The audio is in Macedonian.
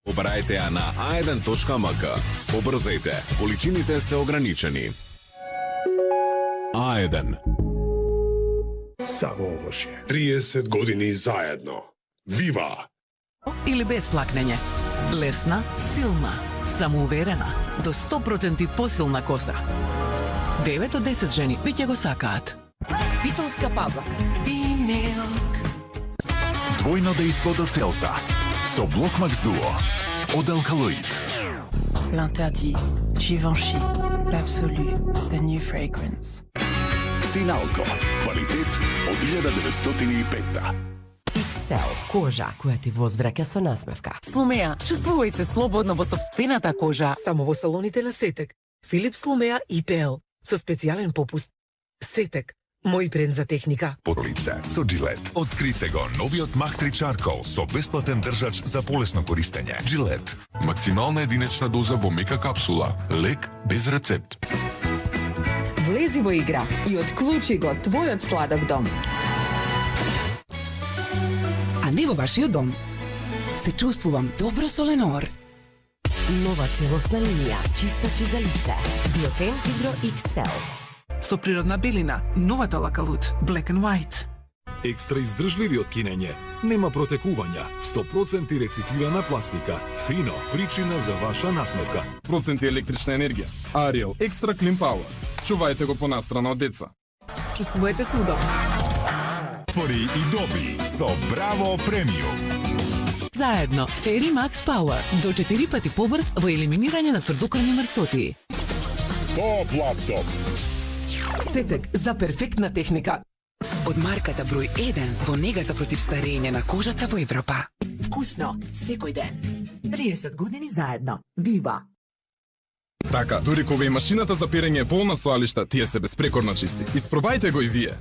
Обрајте ја на a1.mk. Побрзајте, количините се ограничени. A1. Само овоше. 30 години заедно. Вива! Или без плакнење. Лесна, силна, самоуверена, до 100% посилна коса. 9 од 10 жени веќе го сакаат. Битолска павлак. Двојно дејство до целта. Со Блокмакс Дуо. Од Алкалоид. L'interdit, Givenchy, l'absolu, the new fragrance. Синалко. Квалитет од 1905. XL. Кожа која ти возвраќа со насмевка. Слумеа, чувствувај се слободно во сопствената кожа. Само во салоните на Сетек. Филип Слумеа IPL со специјален попуст. Сетек, мој бренд за техника. Поролице со Gillette. Открите го новиот Махтри Charcoal со бесплатен држач за полесно користење. Gillette. Максимална единична доза во мека капсула. Лек без рецепт. Влези во игра и отклучи го твојот сладок дом. А не во вашиот дом. Се чувствувам добро со Ленор. Нова целосна линија, чистачи за лице. Биотен Hydro XL. Со природна белина, новата Лакалут, Black and White. Екстра издржливи од кинење, нема протекувања, 100% рециклирана пластика, фино, причина за ваша насмевка. Проценти електрична енергија, Ariel Extra Clean Power. Чувајте го понастрана од деца. Чувствувате се удобно. Отвори и доби со Браво Премиум. Заедно, Fairy Max Power, до 4 пати побрз во елиминирање на тврдокрвни мрсотии. Топ лаптоп. Сетек за перфектна техника. Од марката број 1 во негата против старење на кожата во Европа. Вкусно, секој ден. 30 години заедно. Вива! Така, дури кога и машината за перење е полна со алишта, тие се безпрекорно чисти. Испробајте го и вие.